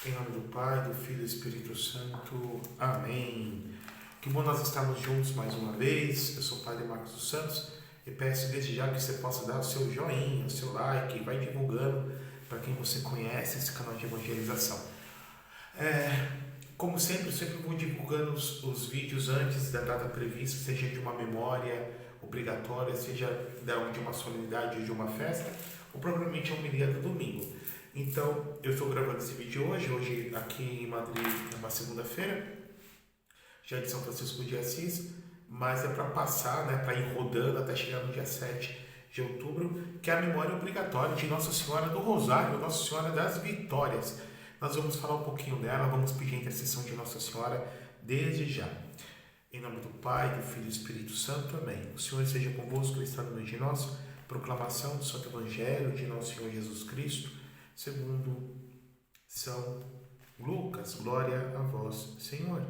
Em nome do Pai, do Filho e do Espírito Santo. Amém. Que bom nós estarmos juntos mais uma vez. Eu sou o Padre Marcos dos Santos e peço desde já que você possa dar o seu joinha, o seu like, vai divulgando para quem você conhece esse canal de evangelização. Como sempre, eu sempre vou divulgando os vídeos antes da data prevista, seja de uma memória obrigatória, seja de uma solenidade ou de uma festa, ou provavelmente a homilia do domingo. Então, eu estou gravando esse vídeo hoje aqui em Madrid, numa segunda-feira, já de São Francisco de Assis, mas é para passar, para ir rodando até chegar no dia 7 de outubro, que é a memória obrigatória de Nossa Senhora do Rosário, Nossa Senhora das Vitórias. Nós vamos falar um pouquinho dela, vamos pedir a intercessão de Nossa Senhora desde já. Em nome do Pai, do Filho e do Espírito Santo. Amém. O Senhor esteja convosco, Ele está no meio de nós. Proclamação do Santo Evangelho de Nosso Senhor Jesus Cristo, segundo São Lucas. Glória a vós, Senhor.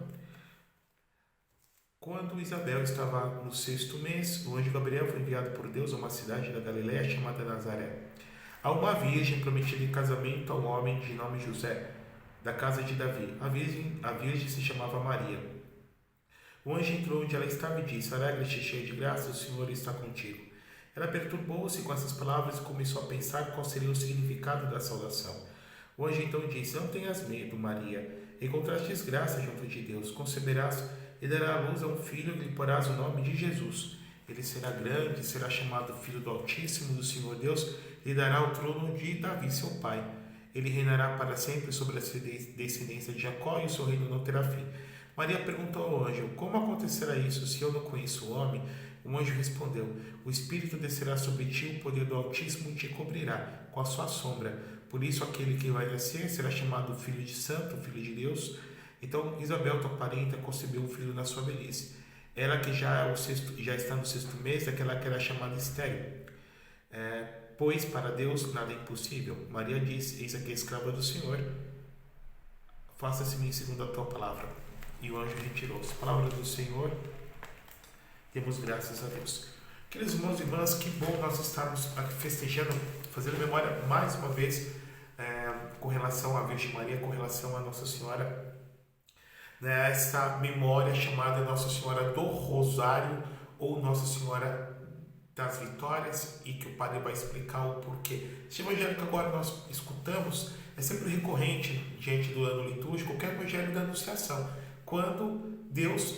Quando Isabel estava no 6º mês, o anjo Gabriel foi enviado por Deus a uma cidade da Galiléia chamada Nazaré, a uma virgem prometida em casamento a um homem de nome José, da casa de Davi. A virgem se chamava Maria. O anjo entrou onde ela estava e disse: Alegra-te, cheia de graça, o Senhor está contigo. Ela perturbou-se com essas palavras e começou a pensar qual seria o significado da saudação. O anjo então disse: Não tenhas medo, Maria, encontrastes graça junto de Deus. Conceberás e dará à luz a um filho e lhe porás o nome de Jesus. Ele será grande, será chamado Filho do Altíssimo, do Senhor Deus, e dará o trono de Davi, seu pai. Ele reinará para sempre sobre a descendência de Jacó, e o seu reino não terá fim. Maria perguntou ao anjo: Como acontecerá isso se eu não conheço o homem? O anjo respondeu: O Espírito descerá sobre ti, o poder do Altíssimo te cobrirá com a sua sombra. Por isso aquele que vai nascer será chamado Filho de Santo, Filho de Deus. Então Isabel, tua parenta, concebeu um filho na sua velhice. Ela que já está no 6º mês, daquela que era chamada estéril. Pois para Deus nada é impossível. Maria disse: Eis aqui a escrava do Senhor, faça-se-me segundo a tua palavra. E o anjo retirou-se. Palavra do Senhor. Demos graças a Deus. Queridos irmãos e irmãs, que bom nós estarmos aqui festejando, fazendo memória mais uma vez com relação à Virgem Maria, com relação a Nossa Senhora, essa memória chamada Nossa Senhora do Rosário ou Nossa Senhora das Vitórias, e que o Padre vai explicar o porquê. Esse evangelho que agora nós escutamos é sempre recorrente diante do ano litúrgico, que é o evangelho da Anunciação, quando Deus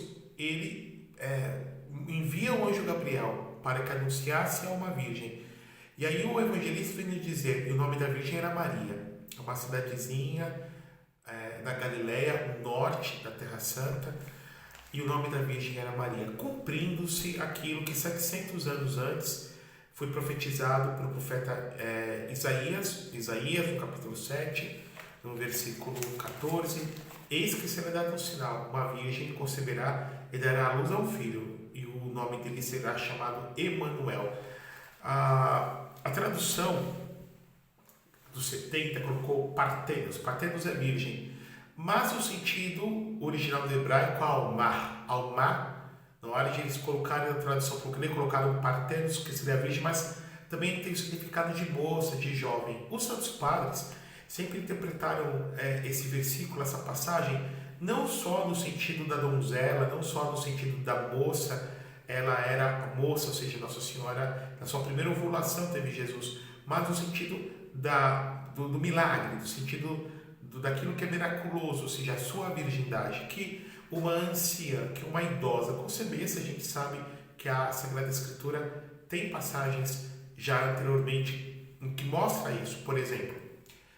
envia o anjo Gabriel para que anunciasse a uma virgem. E aí o evangelista vem dizer, e o nome da virgem era Maria, uma cidadezinha na Galiléia, no norte da Terra Santa, e o nome da virgem era Maria, cumprindo-se aquilo que 700 anos antes foi profetizado pelo profeta Isaías, no capítulo 7, no versículo 14. Eis que será dado um sinal, uma virgem conceberá e dará à luz a um filho, e o nome dele será chamado Emanuel. A tradução dos 70 colocou Partenos é virgem, mas o sentido original do hebraico Alma, na hora de eles colocarem a tradução, colocaram Partenos, que seria virgem, mas também tem o significado de moça, de jovem. Os santos padres sempre interpretaram esse versículo, essa passagem, não só no sentido da donzela, não só no sentido da moça, ela era a moça, ou seja, Nossa Senhora, na sua primeira ovulação teve Jesus, mas no sentido do milagre, no sentido daquilo que é miraculoso, ou seja, a sua virgindade, que uma anciã, que uma idosa concebesse. A gente sabe que a Sagrada Escritura tem passagens já anteriormente em que mostra isso. Por exemplo,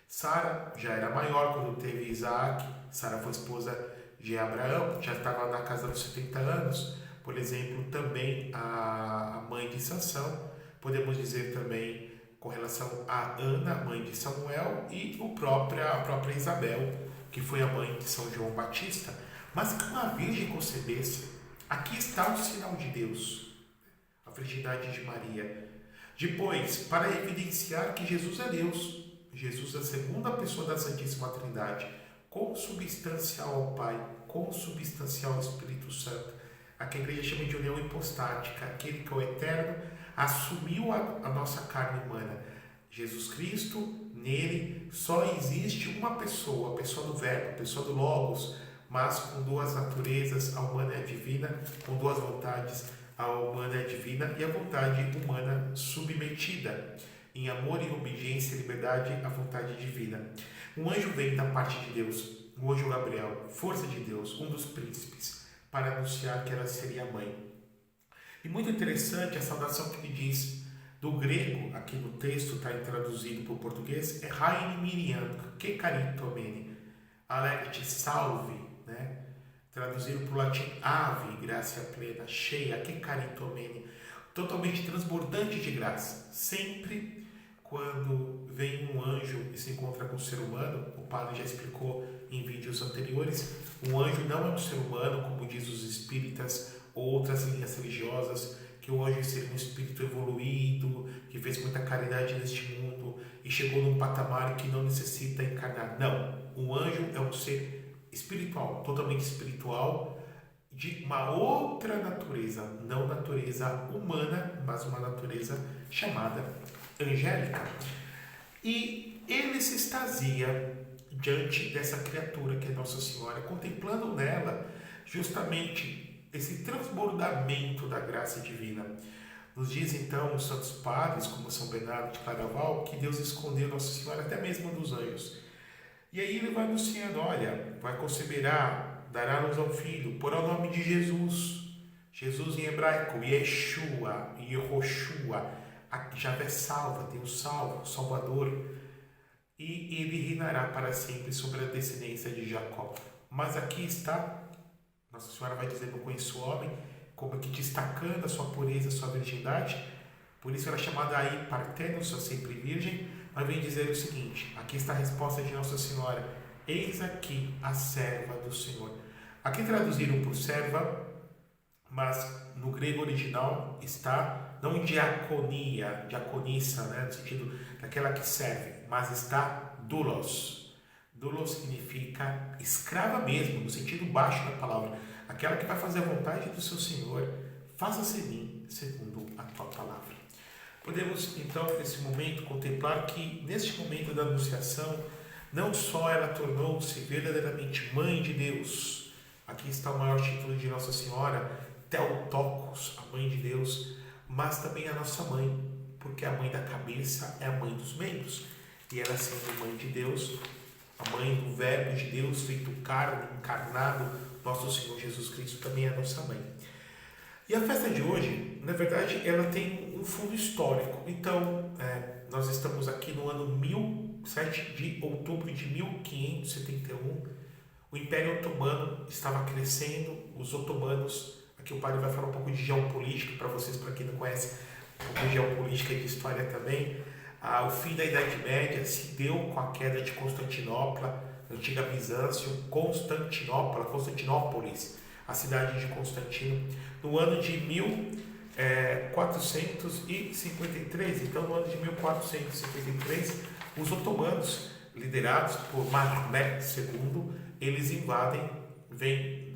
Sara já era maior quando teve Isaac. Sara foi esposa de Abraão, já estava na casa dos 70 anos. Por exemplo, também a mãe de Sansão, podemos dizer também com relação a Ana, mãe de Samuel, e a própria Isabel, que foi a mãe de São João Batista. Mas que uma virgem concebesse, aqui está o sinal de Deus, a virgindade de Maria. Depois, para evidenciar que Jesus é Deus, Jesus é a segunda pessoa da Santíssima Trindade, consubstancial ao Pai, consubstancial ao Espírito Santo, a que a igreja chama de união hipostática, aquele que é o eterno, assumiu a nossa carne humana. Jesus Cristo, nele, só existe uma pessoa, a pessoa do Verbo, a pessoa do Logos, mas com duas naturezas, a humana e a divina, com duas vontades, a humana e a divina, e a vontade humana submetida em amor e obediência e liberdade à vontade divina. Um anjo vem da parte de Deus, o anjo Gabriel, força de Deus, um dos príncipes, para anunciar que ela seria mãe. E muito interessante a saudação que ele diz do grego, aqui no texto está traduzido para o português, é Haile Miriam, que caritomene, alegre-te, salve, né? Traduzido para o latim, ave, graça plena, cheia, que caritomene, totalmente transbordante de graça. Sempre quando vem um anjo e se encontra com um ser humano, o padre já explicou em vídeos anteriores, um anjo não é um ser humano, como diz os espíritas ou outras linhas religiosas, que o anjo seria um espírito evoluído, que fez muita caridade neste mundo e chegou num patamar que não necessita encarnar. Não, um anjo é um ser espiritual, totalmente espiritual, de uma outra natureza, não natureza humana, mas uma natureza chamada angélica. E ele se extasia diante dessa criatura que é Nossa Senhora, contemplando nela justamente esse transbordamento da graça divina. Nos diz então os santos padres, como São Bernardo de Claraval, que Deus escondeu Nossa Senhora até mesmo dos anjos. E aí ele vai anunciando, olha, vai conceberá, dará luz ao filho, porá o nome de Jesus. Jesus em hebraico, Yeshua, Yehoshua, Javé salva, Deus salva, Salvador. E ele reinará para sempre sobre a descendência de Jacó. Mas aqui está, Nossa Senhora vai dizer, não conheço o homem, como que destacando a sua pureza, a sua virgindade. Por isso ela é chamada aí Parthenos, a sempre virgem, mas vem dizer o seguinte, aqui está a resposta de Nossa Senhora, eis aqui a serva do Senhor. Aqui traduziram por serva, mas no grego original está não diaconia, diaconissa, né, no sentido daquela que serve, mas está doulos. Doulos significa escrava mesmo, no sentido baixo da palavra, aquela que vai fazer a vontade do seu Senhor, faça-se em mim segundo a tua palavra. Podemos então nesse momento contemplar que neste momento da anunciação não só ela tornou-se verdadeiramente mãe de Deus, aqui está o maior título de Nossa Senhora, Theotokos, a mãe de Deus, mas também a nossa mãe, porque a mãe da cabeça é a mãe dos membros, e ela sendo mãe de Deus, a mãe do Verbo de Deus feito carne, encarnado, nosso Senhor Jesus Cristo também é a nossa mãe. E a festa de hoje, na verdade, ela tem um fundo histórico. Então, nós estamos aqui no ano 7 de outubro de 1571. O Império Otomano estava crescendo, os otomanos, aqui o padre vai falar um pouco de geopolítica para vocês, para quem não conhece, um pouco de geopolítica e de história também. O fim da Idade Média se deu com a queda de Constantinopla, antiga Bizâncio, Constantinópolis, a cidade de Constantino, no ano de 1453. Então, no ano de 1453, os otomanos, liderados por Mehmed II, eles invadem, vêm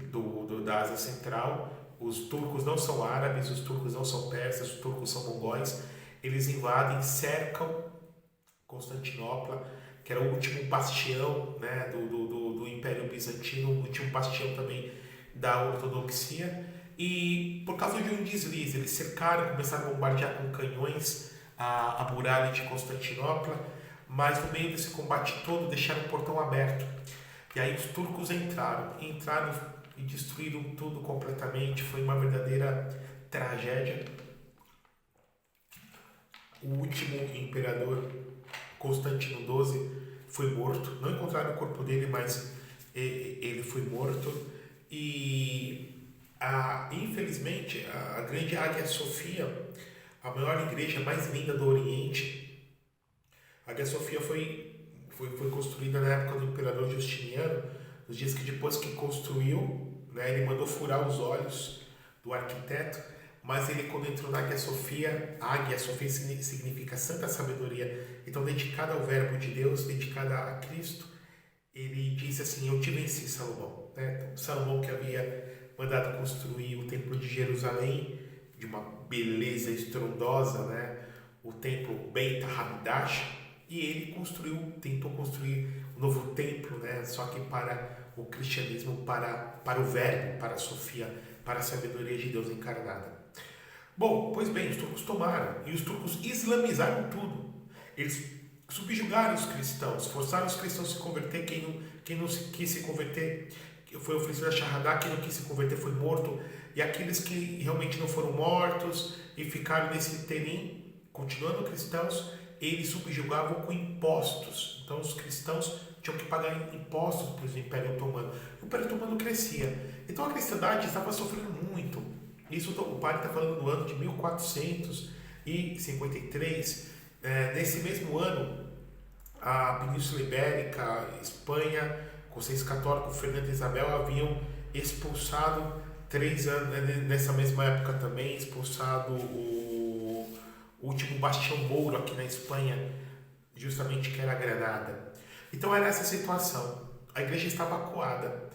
da Ásia Central. Os turcos não são árabes, os turcos não são persas, os turcos são mongóis. Eles invadem, cercam Constantinopla, que era o último bastião, né, do Império Bizantino, o último bastião também da ortodoxia. E por causa de um deslize, eles cercaram, começaram a bombardear com canhões a muralha de Constantinopla, mas no meio desse combate todo deixaram o portão aberto. E aí os turcos entraram e destruíram tudo completamente. Foi uma verdadeira tragédia. O último imperador, Constantino XII, foi morto. Não encontraram o corpo dele, mas ele foi morto. E infelizmente a grande Águia Sofia, a maior igreja mais linda do Oriente, a Águia Sofia foi construída na época do imperador Justiniano, nos dias que depois que construiu, né, ele mandou furar os olhos do arquiteto. Mas ele, quando entrou na Águia Sofia significa Santa Sabedoria, então dedicada ao Verbo de Deus, dedicada a Cristo, ele disse assim, eu te venci, Salomão. Né? Então, Salomão, que havia mandado construir o Templo de Jerusalém, de uma beleza estrondosa, né? O Templo Beit HaMikdash, e ele tentou construir um novo templo, né? Só que para o cristianismo, para o verbo, para a Sofia, para a sabedoria de Deus encarnada. Bom, pois bem, os turcos tomaram e os turcos islamizaram tudo. Eles subjugaram os cristãos, forçaram os cristãos a se converter. Quem não quis se converter foi oferecido a Shahadá, quem não quis se converter foi morto. E aqueles que realmente não foram mortos e ficaram nesse interim, continuando cristãos, eles subjugavam com impostos. Então os cristãos tinham que pagar impostos para o Império Otomano. O Império Otomano crescia. Então a cristandade estava sofrendo muito. Isso o padre está falando no ano de 1453. Nesse mesmo ano, a Península Ibérica, a Espanha, com seus católicos, Fernando e Isabel haviam expulsado 3 anos, nessa mesma época também, expulsado o último bastião mouro aqui na Espanha, justamente que era a Granada. Então era essa situação. A igreja estava acuada.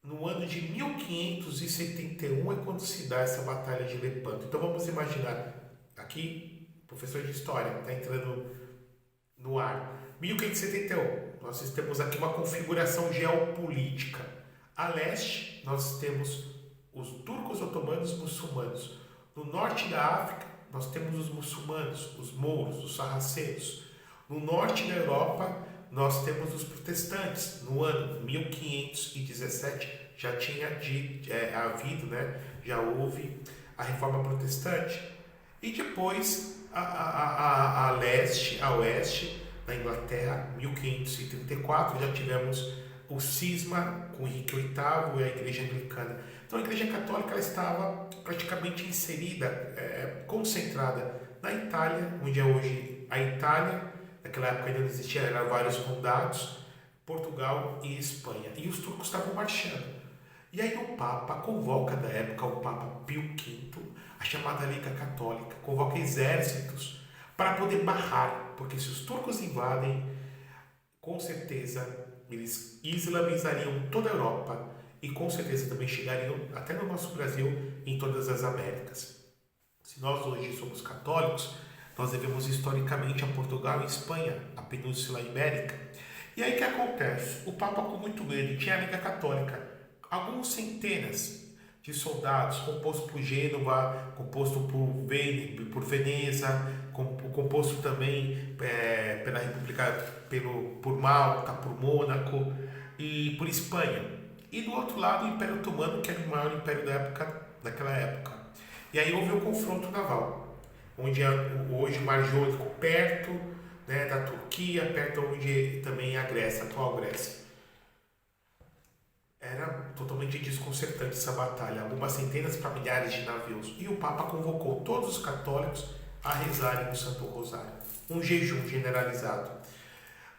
No ano de 1571 é quando se dá essa batalha de Lepanto. Então vamos imaginar, aqui, professor de história, está entrando no ar. 1571, nós temos aqui uma configuração geopolítica. A leste, nós temos os turcos otomanos muçulmanos. No norte da África, nós temos os muçulmanos, os mouros, os sarracenos. No norte da Europa, nós temos os protestantes. No ano 1517 já tinha havido, né? Já houve a reforma protestante. E depois, a leste, a oeste, na Inglaterra, 1534, já tivemos o cisma com Henrique VIII e a Igreja Anglicana. Então a Igreja Católica ela estava praticamente inserida, concentrada na Itália, onde é hoje a Itália. Naquela época ainda não existia, eram vários condados, Portugal e Espanha. E os turcos estavam marchando. E aí o Papa convoca da época, o Papa Pio V, a chamada Liga Católica, convoca exércitos para poder barrar, porque se os turcos invadem, com certeza eles islamizariam toda a Europa e com certeza também chegariam até no nosso Brasil, em todas as Américas. Se nós hoje somos católicos, nós devemos historicamente a Portugal e Espanha, a Península Ibérica. E aí o que acontece? O Papa, com muito medo, tinha a Liga Católica, algumas centenas de soldados, composto por Gênova, composto por Veneza, composto também pela República, por Malta, por Mônaco e por Espanha. E do outro lado o Império Otomano, que era o maior império daquela época. E aí houve um confronto naval, onde hoje o Mar Jônico, perto, né, da Turquia, perto onde também é a Grécia, a atual Grécia. Era totalmente desconcertante essa batalha, algumas centenas para milhares de navios. E o Papa convocou todos os católicos a rezarem o Santo Rosário, um jejum generalizado.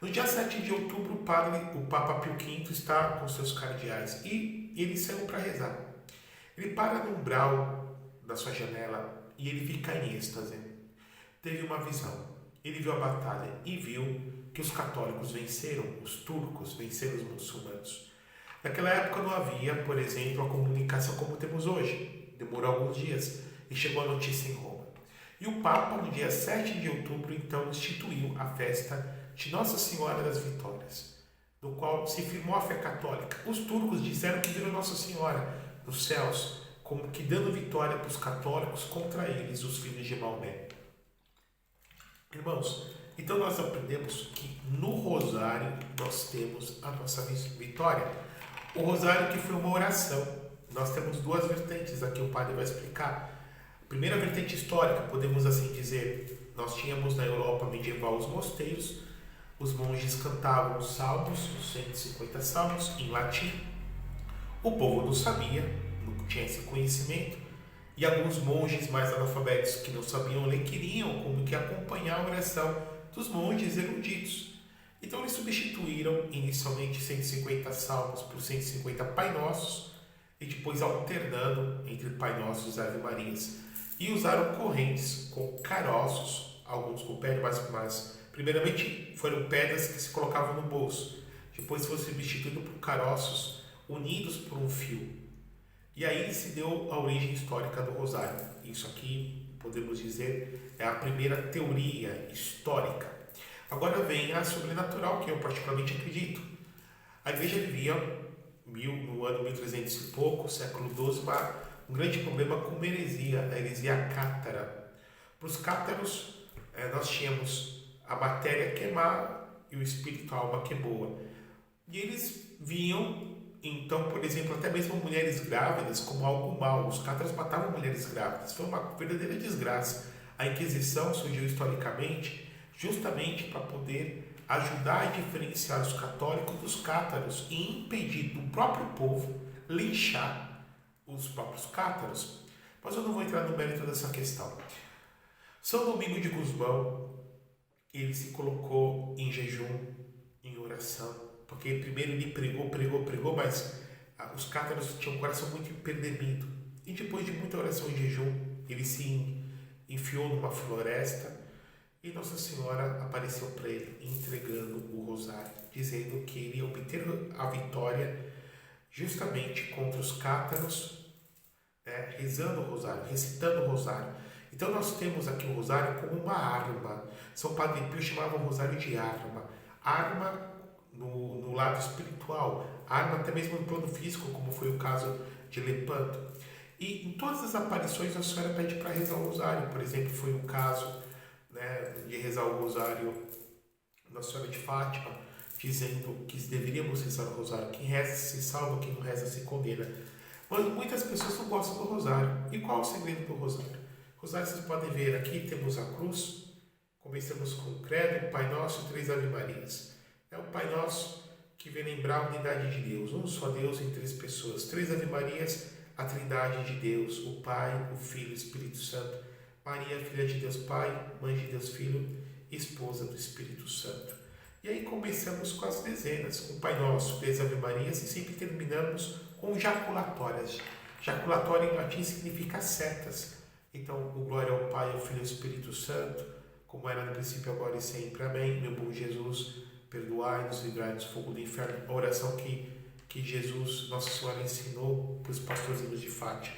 No dia 7 de outubro, o Papa Pio V está com seus cardeais e ele saiu para rezar. Ele para no umbral da sua janela e ele fica em êxtase. Teve uma visão. Ele viu a batalha e viu que os católicos venceram, os turcos venceram os muçulmanos. Naquela época não havia, por exemplo, a comunicação como temos hoje. Demorou alguns dias e chegou a notícia em Roma. E o Papa, no dia 7 de outubro, então, instituiu a festa de Nossa Senhora das Vitórias, do qual se firmou a fé católica. Os turcos disseram que viram Nossa Senhora nos céus, como que dando vitória para os católicos contra eles, os filhos de Maomé. Irmãos, então nós aprendemos que no Rosário nós temos a nossa vitória. O Rosário que foi uma oração. Nós temos duas vertentes, aqui o padre vai explicar. Primeira vertente histórica, podemos assim dizer, nós tínhamos na Europa medieval os mosteiros, os monges cantavam os salmos, os 150 salmos, em latim. O povo não sabia, não tinha esse conhecimento, e alguns monges mais analfabetos que não sabiam ler queriam como que acompanhar a oração dos monges eruditos. Então eles substituíram inicialmente 150 salmos por 150 Pai Nossos, e depois alternando entre Pai Nossos e Ave Marias. E usaram correntes com caroços, alguns com pedras, mas primeiramente foram pedras que se colocavam no bolso. Depois foi substituído por caroços unidos por um fio. E aí se deu a origem histórica do Rosário. Isso aqui, podemos dizer, é a primeira teoria histórica. Agora vem a sobrenatural, que eu particularmente acredito. A igreja vivia no ano 1300 e pouco, século XII, um grande problema com uma heresia, a heresia cátara. Para os cátaros, nós tínhamos a matéria que é má e o espírito, a alma que é boa. E eles viam, então, por exemplo, até mesmo mulheres grávidas como algo mau. Os cátaros matavam mulheres grávidas. Foi uma verdadeira desgraça. A Inquisição surgiu historicamente justamente para poder ajudar a diferenciar os católicos dos cátaros e impedir do próprio povo linchar os próprios cátaros. Mas eu não vou entrar no mérito dessa questão. São Domingo de Gusmão, ele se colocou em jejum, em oração, porque primeiro ele pregou, mas os cátaros tinham um coração muito empedernido. E depois de muita oração e jejum, ele se enfiou numa floresta e Nossa Senhora apareceu para ele entregando o rosário, dizendo que ele ia obter a vitória justamente contra os cátaros, rezando o rosário, recitando o rosário. Então nós temos aqui o rosário como uma arma. São Padre Pio chamava o rosário de arma. Arma no lado espiritual, arma até mesmo no plano físico, como foi o caso de Lepanto. E em todas as aparições a Senhora pede para rezar o rosário. Por exemplo, foi o caso de rezar o rosário Nossa Senhora de Fátima, dizendo que deveríamos rezar o rosário. Quem reza se salva, quem não reza se condena. Mas muitas pessoas não gostam do rosário. E qual é o segredo do rosário? O rosário, vocês podem ver aqui, temos a cruz, começamos com o credo, Pai Nosso e 3 Ave Marias. É o Pai Nosso que vem lembrar a unidade de Deus, um só Deus em 3 pessoas. 3 Ave Marias, a trindade de Deus, o Pai, o Filho e o Espírito Santo. Maria, filha de Deus Pai, mãe de Deus Filho, esposa do Espírito Santo. E aí começamos com as dezenas, com o Pai Nosso, 3 Ave Marias, e sempre terminamos com jaculatórias. Jaculatória em latim significa setas. Então, o glória ao Pai, ao Filho e ao Espírito Santo, como era no princípio, agora e sempre. Amém. Meu bom Jesus, perdoai-nos, livrai-nos do fogo do inferno. A oração que Jesus, Nossa Senhora, ensinou para os pastorzinhos de Fátima.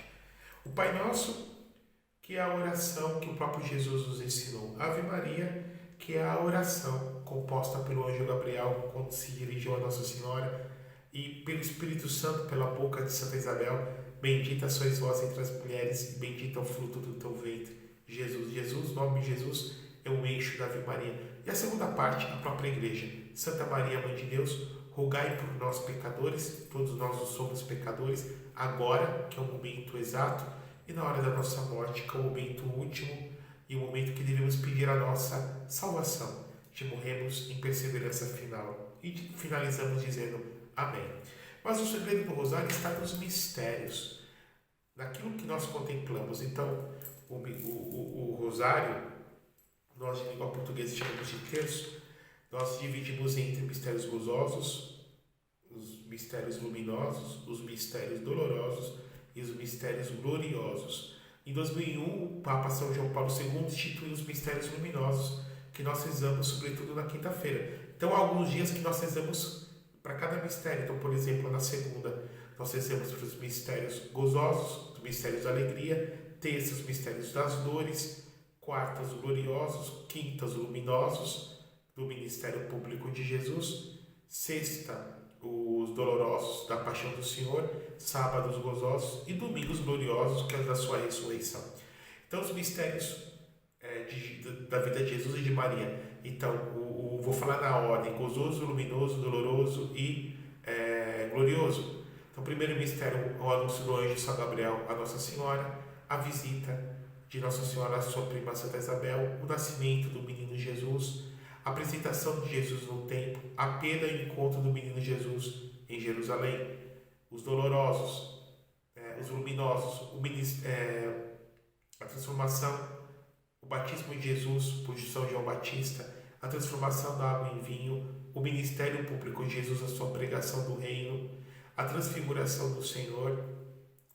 O Pai Nosso, que é a oração que o próprio Jesus nos ensinou. Ave Maria, que é a oração composta pelo anjo Gabriel quando se dirigiu a Nossa Senhora, e pelo Espírito Santo, pela boca de Santa Isabel. Bendita sois vós entre as mulheres, e bendito é o fruto do teu ventre, Jesus. Jesus, nome de Jesus, é o eixo da Ave Maria. E a segunda parte, a própria Igreja. Santa Maria, Mãe de Deus, rogai por nós pecadores, todos nós somos pecadores, agora, que é o momento exato, e na hora da nossa morte, que é o momento último e o momento que devemos pedir a nossa salvação, de morrermos em perseverança final. E finalizamos dizendo amém. Mas o segredo do rosário está nos mistérios, naquilo que nós contemplamos. Então, o rosário, nós de língua portuguesa chamamos de terço, nós dividimos entre mistérios gozosos, os mistérios luminosos, os mistérios dolorosos e os mistérios gloriosos. Em 2001, o Papa São João Paulo II instituiu os mistérios luminosos, que nós rezamos sobretudo na quinta-feira. Então, há alguns dias que nós rezamos para cada mistério. Então, por exemplo, na segunda, nós rezamos para os mistérios gozosos, os mistérios da alegria, terça, os mistérios das dores, quarta, os gloriosos, quinta, os luminosos, do ministério público de Jesus, sexta, os dolorosos da paixão do Senhor, sábados gozosos e domingos gloriosos, que é da sua ressurreição. Então, os mistérios da vida de Jesus e de Maria. Então, vou falar na ordem: gozoso, luminoso, doloroso e glorioso. Então, o primeiro mistério, o anúncio do anjo São Gabriel a Nossa Senhora, a visita de Nossa Senhora à sua prima Santa Isabel, o nascimento do menino Jesus, a apresentação de Jesus no templo, a perda e o encontro do menino Jesus em Jerusalém, os dolorosos, os luminosos, a transformação, o batismo de Jesus por São João Batista, a transformação da água em vinho, o ministério público de Jesus, a sua pregação do reino, a transfiguração do Senhor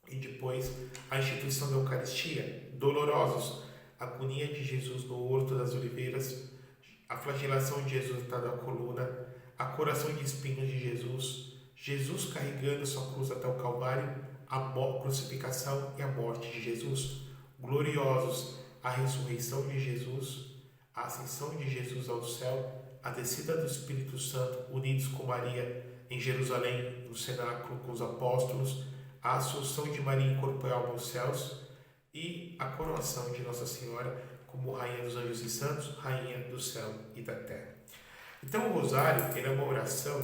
e depois a instituição da Eucaristia. Dolorosos, a agonia de Jesus no Horto das Oliveiras, a flagelação de Jesus na coluna, a coração de espinhos de Jesus, Jesus carregando sua cruz até o Calvário, a crucificação e a morte de Jesus. Gloriosos, a ressurreição de Jesus, a ascensão de Jesus ao céu, a descida do Espírito Santo, unidos com Maria em Jerusalém, no cenáculo com os apóstolos, a assunção de Maria incorporal aos céus e a coroação de Nossa Senhora como Rainha dos Anjos e Santos, Rainha do céu e da terra. Então o rosário ele é uma oração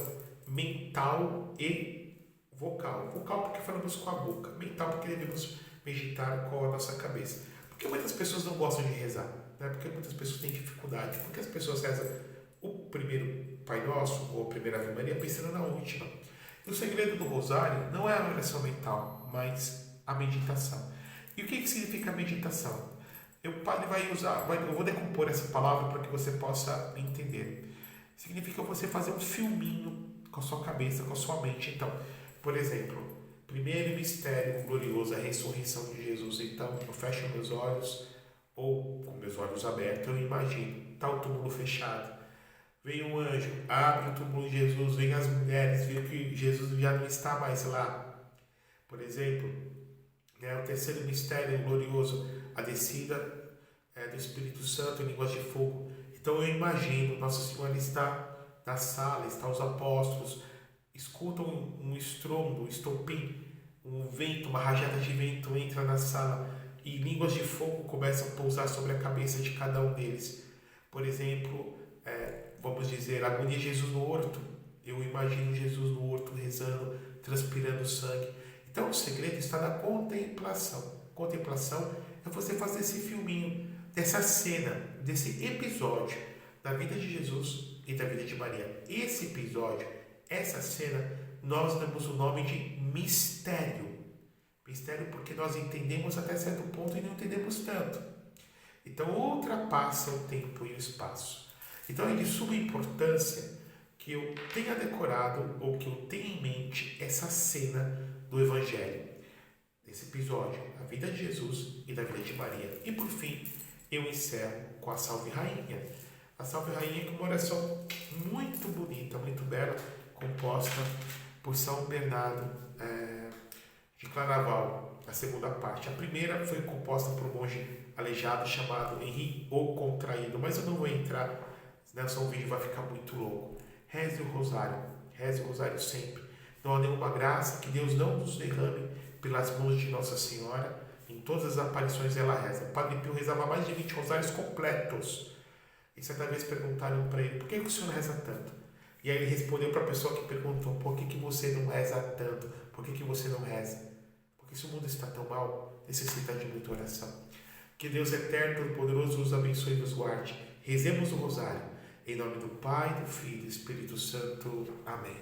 mental e vocal. Vocal porque falamos com a boca, mental porque devemos meditar com a nossa cabeça. Porque muitas pessoas não gostam de rezar, né? Porque muitas pessoas têm dificuldade, porque as pessoas rezam o primeiro Pai Nosso ou a primeira Ave Maria pensando na última. E o segredo do rosário não é a oração mental, mas a meditação. E o que significa meditação? O padre eu vou decompor essa palavra para que você possa entender. Significa você fazer um filminho com a sua cabeça, com a sua mente. Então, por exemplo, primeiro mistério glorioso, a ressurreição de Jesus. Então, eu fecho meus olhos, ou com meus olhos abertos, eu imagino, está o túmulo fechado. Vem um anjo, abre o túmulo de Jesus, vem as mulheres, vê que Jesus já não está mais lá. Por exemplo, o terceiro mistério glorioso, a descida do Espírito Santo em línguas de fogo. Então eu imagino, Nossa Senhora está na sala, está os apóstolos, escutam um estrondo, um estopim, um vento, uma rajada de vento entra na sala e línguas de fogo começam a pousar sobre a cabeça de cada um deles. Por exemplo, vamos dizer, a agonia de Jesus no horto. Eu imagino Jesus no horto rezando, transpirando sangue. Então o segredo está na contemplação. Contemplação é você fazer esse filminho, dessa cena, desse episódio da vida de Jesus e da vida de Maria. Esse episódio, essa cena, nós damos o nome de mistério. Mistério porque nós entendemos até certo ponto e não entendemos tanto. Então ultrapassa o tempo e o espaço. Então é de suma importância que eu tenha decorado ou que eu tenha em mente essa cena do Evangelho, desse episódio, a vida de Jesus e da vida de Maria. E por fim, eu encerro com a Salve Rainha. A Salve Rainha é uma oração muito bonita, muito bela, composta por São Bernardo de Claraval, a segunda parte. A primeira foi composta por um monge aleijado chamado Henri o Contraído, mas eu não vou entrar, nessa um vídeo vai ficar muito longo. Reze o rosário sempre. Não há nenhuma graça que Deus não nos derrame pelas mãos de Nossa Senhora. Em todas as aparições ela reza. O Padre Pio rezava mais de 20 rosários completos. E certa vez perguntaram para ele, por que o senhor reza tanto? E aí ele respondeu para a pessoa que perguntou, por que você não reza tanto? Por que você não reza? Porque se o mundo está tão mal, necessita de muita oração. Que Deus eterno, todo-poderoso, nos abençoe e nos guarde. Rezemos o rosário. Em nome do Pai, do Filho e do Espírito Santo. Amém.